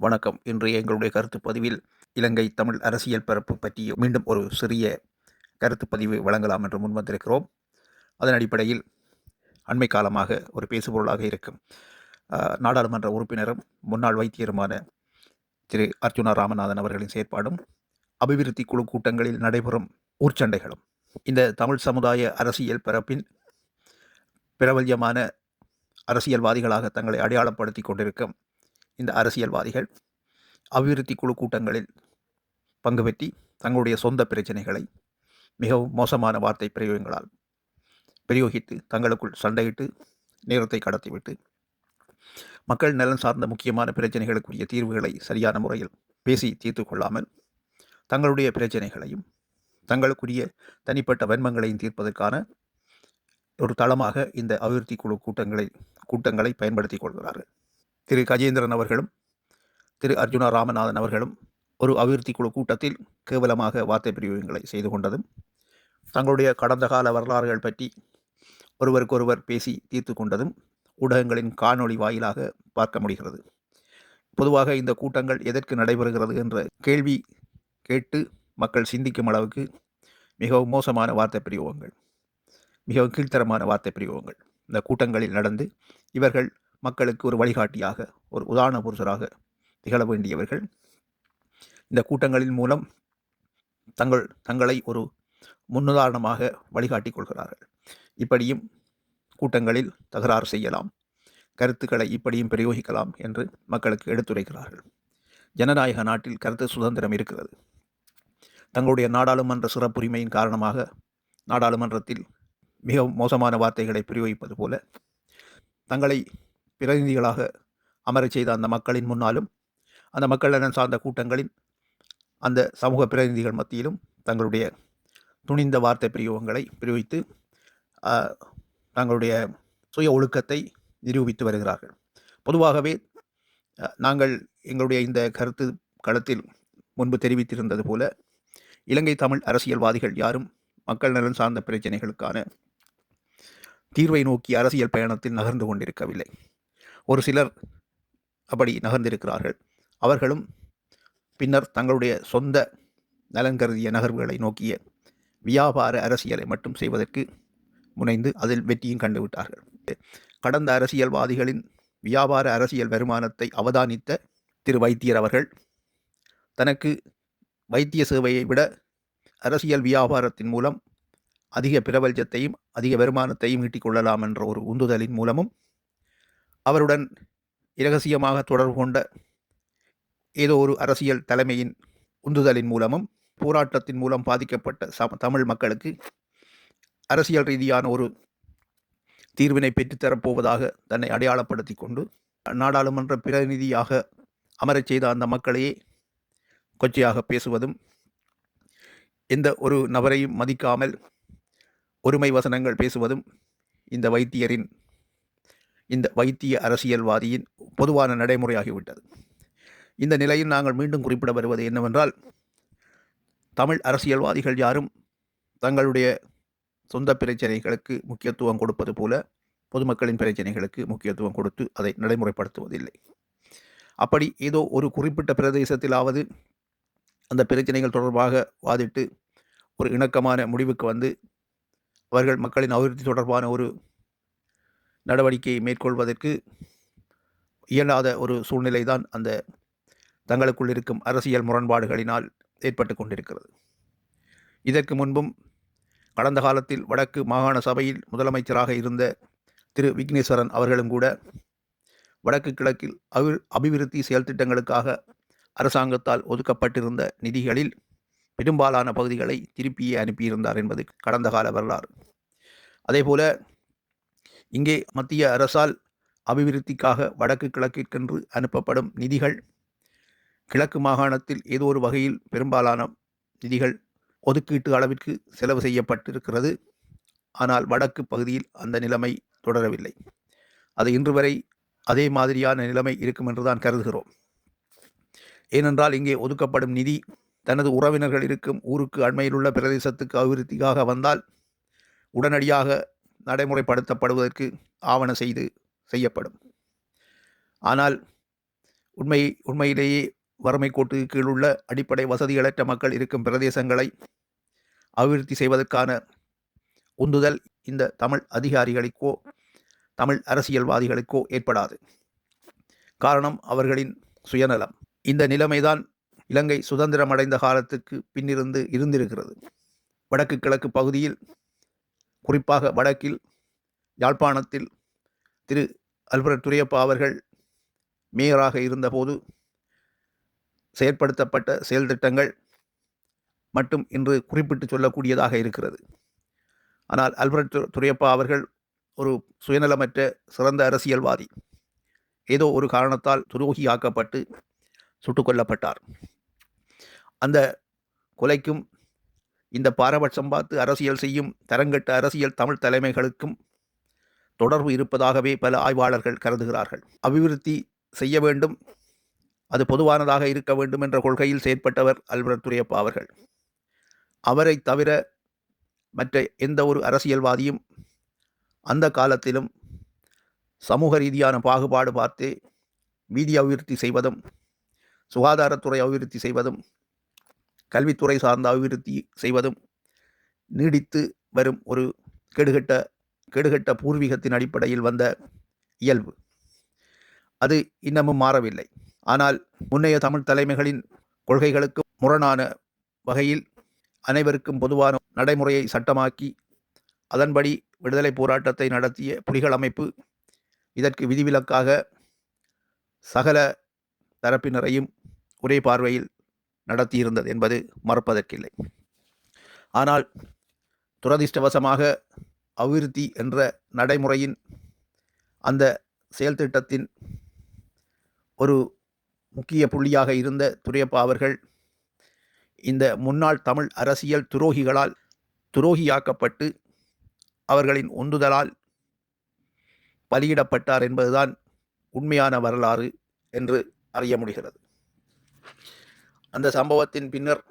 வணக்கம். இன்றைய எங்களுடைய கருத்துப் பதிவில் இலங்கை தமிழ் அரசியல் பரப்பு பற்றி மீண்டும் ஒரு சிறிய கருத்துப் பதிவு வழங்கலாம் என்று முன்வந்திருக்கிறோம். அதன் அடிப்படையில் அண்மை காலமாக ஒரு பேசுபொருளாக இருக்கும் நாடாளுமன்ற உறுப்பினரும் முன்னாள் வைத்தியருமான திரு அர்ச்சுனா ராமநாதன் அவர்களின் செயற்பாடும், அபிவிருத்தி குழு கூட்டங்களில் நடைபெறும் ஊர்ச்சண்டைகளும், இந்த தமிழ் சமுதாய அரசியல் பரப்பின் பிரபல்யமான அரசியல்வாதிகளாக தங்களை அடையாளப்படுத்தி கொண்டிருக்கும் இந்த அரசியல்வாதிகள் அபிவிருத்தி குழு கூட்டங்களில் பங்கு பெற்றி தங்களுடைய சொந்த பிரச்சனைகளை மிகவும் மோசமான வார்த்தை பிரயோகங்களால் பிரயோகித்து தங்களுக்குள் சண்டையிட்டு நேரத்தை கடத்திவிட்டு மக்கள் நலன் சார்ந்த முக்கியமான பிரச்சனைகளுக்குரிய தீர்வுகளை சரியான முறையில் பேசி தீர்த்து கொள்ளாமல் தங்களுடைய பிரச்சனைகளையும் தங்களுக்குரிய தனிப்பட்ட வன்மங்களையும் தீர்ப்பதற்கான ஒரு தளமாக இந்த அபிவிருத்தி குழு கூட்டங்களை பயன்படுத்தி கொள்கிறார்கள். திரு கஜேந்திரன் அவர்களும் திரு அர்ச்சுனா ராமநாதன் அவர்களும் ஒரு அபிவிருத்தி குழு கூட்டத்தில் கேவலமாக வார்த்தை பிரயோகங்களை செய்து கொண்டதும், தங்களுடைய கடந்த கால வரலாறுகள் பற்றி ஒருவருக்கொருவர் பேசி தீர்த்து கொண்டதும் ஊடகங்களின் காணொளி வாயிலாக பார்க்க முடிகிறது. பொதுவாக இந்த கூட்டங்கள் எதற்கு நடைபெறுகிறது என்ற கேள்வி கேட்டு மக்கள் சிந்திக்கும் அளவுக்கு மிகவும் மோசமான வார்த்தை பிரயோகங்கள், மிகவும் கீழ்த்தரமான வார்த்தை பிரயோகங்கள் இந்த கூட்டங்களில் நடந்து, இவர்கள் மக்களுக்கு ஒரு வழிகாட்டியாக, ஒரு உதாரண புருஷராக திகழ வேண்டியவர்கள் இந்த கூட்டங்களின் மூலம் தங்களை ஒரு முன்னுதாரணமாக வழிகாட்டிக் கொள்கிறார்கள். இப்படியும் கூட்டங்களில் தகராறு செய்யலாம், கருத்துக்களை இப்படியும் பிரயோகிக்கலாம் என்று மக்களுக்கு எடுத்துரைக்கிறார்கள். ஜனநாயக நாட்டில் கருத்து சுதந்திரம் இருக்கிறது. தங்களுடைய நாடாளுமன்ற சிறப்புரிமையின் காரணமாக நாடாளுமன்றத்தில் மிகவும் மோசமான வார்த்தைகளை பிரயோகிப்பது போல தங்களை பிரதிநிதிகளாக அமரச் செய்த அந்த மக்களின் முன்னாலும், அந்த மக்கள் நலன் சார்ந்த கூட்டங்களின் அந்த சமூக பிரதிநிதிகள் மத்தியிலும் தங்களுடைய துணிந்த வார்த்தை பிரயோகங்களை பிரயோகித்து தங்களுடைய சுய ஒழுக்கத்தை நிரூபித்து வருகிறார்கள். பொதுவாகவே நாங்கள் எங்களுடைய இந்த கருத்து களத்தில் முன்பு தெரிவித்திருந்தது போல, இலங்கை தமிழ் அரசியல்வாதிகள் யாரும் மக்கள் நலன் சார்ந்த பிரச்சனைகளுக்கான தீர்வை நோக்கி அரசியல் பயணத்தில் நகர்ந்து கொண்டிருக்கவில்லை. ஒரு சிலர் அப்படி நகர்ந்திருக்கிறார்கள். அவர்களும் பின்னர் தங்களுடைய சொந்த நலன் கருதிய நகர்வுகளை நோக்கிய வியாபார அரசியலை மட்டும் செய்வதற்கு முனைந்து அதில் வெற்றியும் கண்டுவிட்டார்கள். கடந்த அரசியல்வாதிகளின் வியாபார அரசியல் வருமானத்தை அவதானித்த திரு வைத்தியர் அவர்கள் தனக்கு வைத்திய சேவையை விட அரசியல் வியாபாரத்தின் மூலம் அதிக பிரபல்யத்தையும் அதிக வருமானத்தையும் ஈட்டிக் கொள்ளலாம் என்ற ஒரு உந்துதலின் மூலமும், அவருடன் இரகசியமாக தொடர்பு கொண்ட ஏதோ ஒரு அரசியல் தலைமையின் உந்துதலின் மூலமும், போராட்டத்தின் மூலம் பாதிக்கப்பட்ட தமிழ் மக்களுக்கு அரசியல் ரீதியான ஒரு தீர்வினை பெற்றுத்தரப்போவதாக தன்னை அடையாளப்படுத்தி கொண்டு நாடாளுமன்ற பிரதிநிதியாக அமரச் செய்த அந்த மக்களையே கொச்சையாக பேசுவதும், எந்த ஒரு நபரையும் மதிக்காமல் ஒருமை வசனங்கள் பேசுவதும் இந்த வைத்திய அரசியல்வாதியின் பொதுவான நடைமுறையாகிவிட்டது. இந்த நிலையில் நாங்கள் மீண்டும் குறிப்பிட வருவது என்னவென்றால், தமிழ் அரசியல்வாதிகள் யாரும் தங்களுடைய சொந்த பிரச்சனைகளுக்கு முக்கியத்துவம் கொடுப்பது போல பொதுமக்களின் பிரச்சனைகளுக்கு முக்கியத்துவம் கொடுத்து அதை நடைமுறைப்படுத்துவதில்லை. அப்படி ஏதோ ஒரு குறிப்பிட்ட பிரதேசத்திலாவது அந்த பிரச்சனைகள் தொடர்பாக வாதிட்டு ஒரு இணக்கமான முடிவுக்கு வந்து அவர்கள் மக்களின் அபிவிருத்தி தொடர்பான ஒரு நடவடிக்கையை மேற்கொள்வதற்கு இயலாத ஒரு சூழ்நிலை தான் அந்த தங்களுக்குள் இருக்கும் அரசியல் முரண்பாடுகளினால் ஏற்பட்டு கொண்டிருக்கிறது. இதற்கு முன்பும் கடந்த காலத்தில் வடக்கு மாகாண சபையில் முதலமைச்சராக இருந்த திரு விக்னேஸ்வரன் அவர்களும் கூட வடக்கு கிழக்கில் அபிவிருத்தி செயல் திட்டங்களுக்காக அரசாங்கத்தால் ஒதுக்கப்பட்டிருந்த நிதிகளில் பெரும்பாலான பகுதிகளை திருப்பியே அனுப்பியிருந்தார் என்பது கடந்த கால வரலாறு. அதேபோல இங்கே மத்திய அரசால் அபிவிருத்திக்காக வடக்கு கிழக்கிற்கென்று அனுப்பப்படும் நிதிகள் கிழக்கு மாகாணத்தில் ஏதோ ஒரு வகையில் பெரும்பாலான நிதிகள் ஒதுக்கீட்டு அளவிற்கு செலவு செய்யப்பட்டிருக்கிறது. ஆனால் வடக்கு பகுதியில் அந்த நிலைமை தொடரவில்லை. அது இன்று வரை அதே மாதிரியான நிலைமை இருக்கும் என்றுதான் கருதுகிறோம். ஏனென்றால் இங்கே ஒதுக்கப்படும் நிதி தனது உறவினர்கள் இருக்கும் ஊருக்கு அண்மையில் உள்ள பிரதேசத்துக்கு அபிவிருத்திக்காக வந்தால் உடனடியாக நடைமுறைப்படுத்தப்படுவதற்கு ஆவண செய்யப்படும். ஆனால் உண்மையிலேயே வறுமை கோட்டுக்கு கீழ் உள்ள அடிப்படை வசதிகளற்ற மக்கள் இருக்கும் பிரதேசங்களை அபிவிருத்தி செய்வதற்கான உந்துதல் இந்த தமிழ் அதிகாரிகளுக்கோ தமிழ் அரசியல்வாதிகளுக்கோ ஏற்படாது. காரணம் அவர்களின் சுயநலம். இந்த நிலைமைதான் இலங்கை சுதந்திரமடைந்த காலத்துக்கு பின்னிருந்து இருந்திருக்கிறது. வடக்கு கிழக்கு பகுதியில், குறிப்பாக வடக்கில் யாழ்ப்பாணத்தில் திரு அல்ஃபிரட் துரையப்பா அவர்கள் மேயராக இருந்தபோது செயற்படுத்தப்பட்ட செயல் திட்டங்கள் மட்டும் இன்று குறிப்பிட்டு சொல்லக்கூடியதாக இருக்கிறது. ஆனால் அல்ஃபிரட் துரையப்பா அவர்கள் ஒரு சுயநலமற்ற சிறந்த அரசியல்வாதி. ஏதோ ஒரு காரணத்தால் துரோகியாக்கப்பட்டு சுட்டுக் கொல்லப்பட்டார். அந்த கொலைக்கும் இந்த பாரபட்சம் பார்த்து அரசியல் செய்யும் தரங்கட்ட அரசியல் தமிழ் தலைமைகளுக்கும் தொடர்பு இருப்பதாகவே பல ஆய்வாளர்கள் கருதுகிறார்கள். அபிவிருத்தி செய்ய வேண்டும், அது பொதுவானதாக இருக்க வேண்டும் என்ற கொள்கையில் செயற்பட்டவர் அல்ஃபிரட் துரையப்பா அவர்கள். அவரை தவிர மற்ற எந்த ஒரு அரசியல்வாதியும் அந்த காலத்திலும் சமூக ரீதியான பாகுபாடு பார்த்து வீதி அபிவிருத்தி செய்வதும், சுகாதாரத்துறை அபிவிருத்தி செய்வதும், கல்வித்துறை சார்ந்த அபிவிருத்தி செய்வதும் நீடித்து வரும் ஒரு கெடுகட்ட பூர்வீகத்தின் அடிப்படையில் வந்த இயல்பு. அது இன்னமும் மாறவில்லை. ஆனால் முன்னைய தமிழ் தலைமைகளின் கொள்கைகளுக்கு முரணான வகையில் அனைவருக்கும் பொதுவான நடைமுறையை சட்டமாக்கி அதன்படி விடுதலை போராட்டத்தை நடத்திய புலிகள் அமைப்பு இதற்கு விதிவிலக்காக சகல தரப்பினரையும் ஒரே பார்வையில் நடத்தியிருந்தது என்பது மறப்பதற்கில்லை. ஆனால் துரதிர்ஷ்டவசமாக அபிவிருத்தி என்ற நடைமுறையின் அந்த செயல் திட்டத்தின் ஒரு முக்கிய புள்ளியாக இருந்த துரையப்பா அவர்கள் இந்த முன்னாள் தமிழ் அரசியல் துரோகிகளால் துரோகியாக்கப்பட்டு அவர்களின் உந்துதலால் பலியிடப்பட்டார் என்பதுதான் உண்மையான வரலாறு என்று அறிய முடிகிறது. அந்த சம்பவத்தின் பின்னர்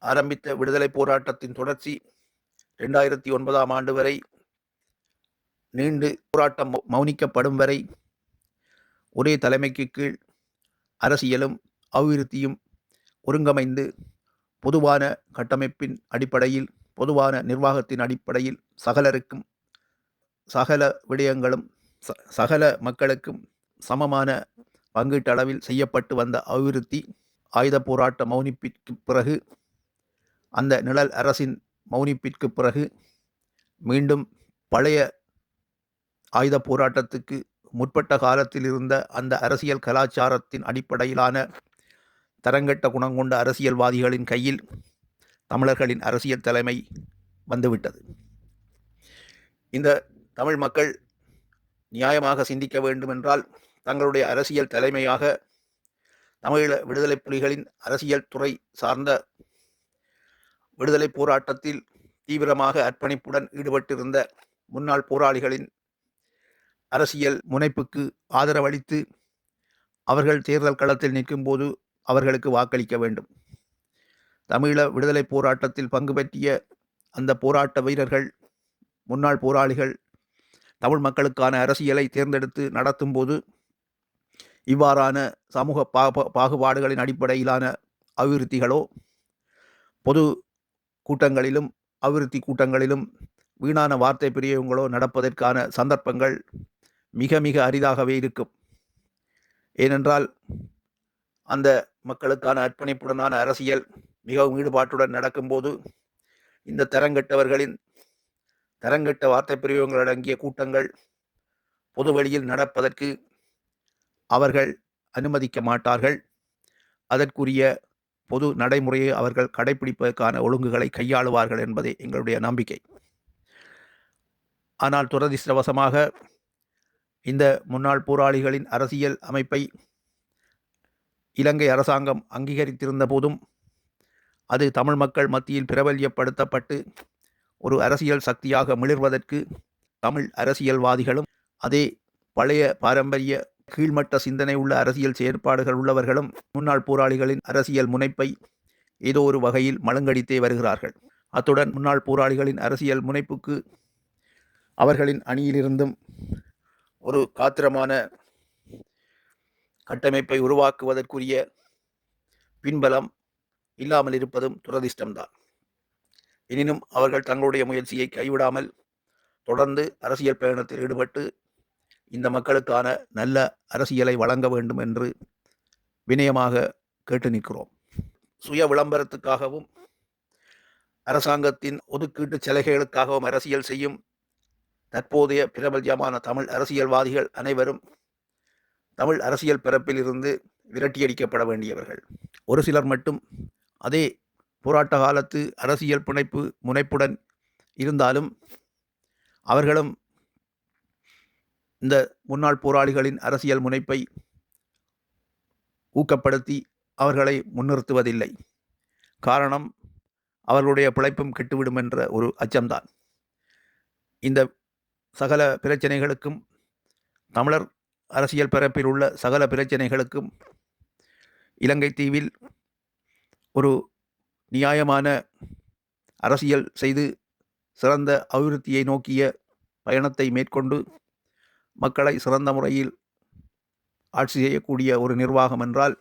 ஆரம்பித்த விடுதலை போராட்டத்தின் தொடர்ச்சி 2009 ஆண்டு வரை நீண்டு போராட்டம் மௌனிக்கப்படும் வரை ஒரே தலைமைக்கு கீழ் அரசியலும் அபிவிருத்தியும் ஒருங்கமைந்து பொதுவான கட்டமைப்பின் அடிப்படையில், பொதுவான நிர்வாகத்தின் அடிப்படையில் சகலருக்கும் சகல விடயங்களும் சகல மக்களுக்கும் சமமான பங்கீட்டளவில் செய்யப்பட்டு வந்த அபிவிருத்தி ஆயுத போராட்ட மௌனிப்பிற்கு பிறகு, அந்த நிழல் அரசின் மௌனிப்பிற்கு பிறகு மீண்டும் பழைய ஆயுத போராட்டத்துக்கு முற்பட்ட காலத்தில் இருந்த அந்த அரசியல் கலாச்சாரத்தின் அடிப்படையிலான தரங்கட்ட குணங்கொண்ட அரசியல்வாதிகளின் கையில் தமிழர்களின் அரசியல் தலைமை வந்துவிட்டது. இந்த தமிழ் மக்கள் நியாயமாக சிந்திக்க வேண்டுமென்றால் தங்களுடைய அரசியல் தலைமையாக தமிழீழ விடுதலை புலிகளின் அரசியல் துறை சார்ந்த விடுதலை போராட்டத்தில் தீவிரமாக அர்ப்பணிப்புடன் ஈடுபட்டிருந்த முன்னாள் போராளிகளின் அரசியல் முனைப்புக்கு ஆதரவளித்து அவர்கள் தேர்தல் களத்தில் நிற்கும்போது அவர்களுக்கு வாக்களிக்க வேண்டும். தமிழீழ விடுதலை போராட்டத்தில் பங்கு பற்றிய அந்த போராட்ட வீரர்கள், முன்னாள் போராளிகள் தமிழ் மக்களுக்கான அரசியலை தேர்ந்தெடுத்து நடத்தும்போது இவ்வாறான சமூக பாகுபாடுகளின் அடிப்படையிலான அபிவிருத்திகளோ, பொது கூட்டங்களிலும் அபிவிருத்தி கூட்டங்களிலும் வீணான வார்த்தை பிரயோகங்களோ நடப்பதற்கான சந்தர்ப்பங்கள் மிக மிக அரிதாகவே இருக்கும். ஏனென்றால் அந்த மக்களுக்கான அர்ப்பணிப்புடனான அரசியல் மிகவும் ஈடுபாட்டுடன் நடக்கும்போது இந்த தரங்கெட்டவர்களின் தரங்கெட்ட வார்த்தை பிரயோகங்கள் அடங்கிய கூட்டங்கள் பொது வழியில் நடப்பதற்கு அவர்கள் அனுமதிக்க மாட்டார்கள். அதற்குரிய பொது நடைமுறையை அவர்கள் கடைபிடிப்பதற்கான ஒழுங்குகளை கையாளுவார்கள் என்பதே எங்களுடைய நம்பிக்கை. ஆனால் துரதிர்ஷ்டவசமாக இந்த முன்னாள் போராளிகளின் அரசியல் அமைப்பை இலங்கை அரசாங்கம் அங்கீகரித்திருந்த போதும் அது தமிழ் மக்கள் மத்தியில் பிரபல்யப்படுத்தப்பட்டு ஒரு அரசியல் சக்தியாக மிளிர்வதற்கு தமிழ் அரசியல்வாதிகளும் அதே பழைய பாரம்பரிய கீழ்மட்ட சிந்தனை உள்ள அரசியல் செயற்பாடுகள் உள்ளவர்களும் முன்னாள் போராளிகளின் அரசியல் முனைப்பை ஏதோ ஒரு வகையில் மழுங்கடித்தே வருகிறார்கள். அத்துடன் முன்னாள் போராளிகளின் அரசியல் முனைப்புக்கு அவர்களின் அணியிலிருந்தும் ஒரு காத்திரமான கட்டமைப்பை உருவாக்குவதற்குரிய பின்பலம் இல்லாமல் இருப்பதும் துரதிர்ஷ்டம்தான். எனினும் அவர்கள் தங்களுடைய முயற்சியை கைவிடாமல் தொடர்ந்து அரசியல் பயணத்தில் ஈடுபட்டு இந்த மக்களுக்கான நல்ல அரசியலை வழங்க வேண்டும் என்று வினயமாக கேட்டு நிற்கிறோம். சுய விளம்பரத்துக்காகவும் அரசாங்கத்தின் ஒதுக்கீட்டு சலுகைகளுக்காகவும் அரசியல் செய்யும் தற்போதைய பிரபல்யமான தமிழ் அரசியல்வாதிகள் அனைவரும் தமிழ் அரசியல் பரப்பில் இருந்து விரட்டியடிக்கப்பட வேண்டியவர்கள். ஒரு சிலர் மட்டும் அதே போராட்ட காலத்து அரசியல் முனைப்புடன் இருந்தாலும் அவர்களும் இந்த முன்னாள் போராளிகளின் அரசியல் முனைப்பை ஊக்கப்படுத்தி அவர்களை முன்னிறுத்துவதில்லை. காரணம், அவர்களுடைய பிழைப்பும் கெட்டுவிடும் என்ற ஒரு அச்சம்தான். இந்த சகல பிரச்சனைகளுக்கும், தமிழர் அரசியல் பரப்பில் உள்ள சகல பிரச்சனைகளுக்கும் இலங்கை தீவில் ஒரு நியாயமான அரசியல் செய்து சிறந்த அபிவிருத்தியை நோக்கிய பயணத்தை மேற்கொண்டு மக்களை சிறந்த முறையில் ஆட்சி செய்யக்கூடிய ஒரு நிர்வாகம் என்றால்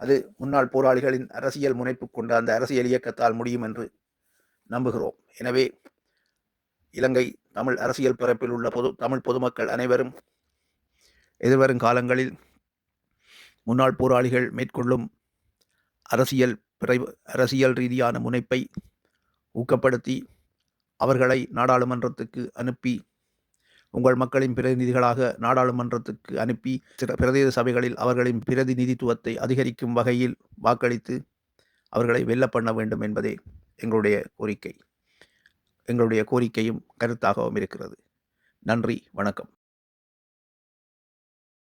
அது முன்னாள் போராளிகளின் அரசியல் முனைப்பு கொண்ட அந்த அரசியல் இயக்கத்தால் முடியும் என்று நம்புகிறோம். எனவே இலங்கை தமிழ் அரசியல் பரப்பில் உள்ள தமிழ் பொதுமக்கள் அனைவரும் எதிர்வரும் காலங்களில் முன்னாள் போராளிகள் மேற்கொள்ளும் அரசியல் ரீதியான முனைப்பை ஊக்கப்படுத்தி அவர்களை நாடாளுமன்றத்துக்கு அனுப்பி, உங்கள் மக்களின் பிரதிநிதிகளாக நாடாளுமன்றத்துக்கு அனுப்பி பிரதேச சபைகளில் அவர்களின் பிரதிநிதித்துவத்தை அதிகரிக்கும் வகையில் வாக்களித்து அவர்களை வெல்ல பண்ண வேண்டும் என்பதே எங்களுடைய கோரிக்கை. எங்களுடைய கோரிக்கையும் கருத்தாகவும் இருக்கிறது. நன்றி, வணக்கம்.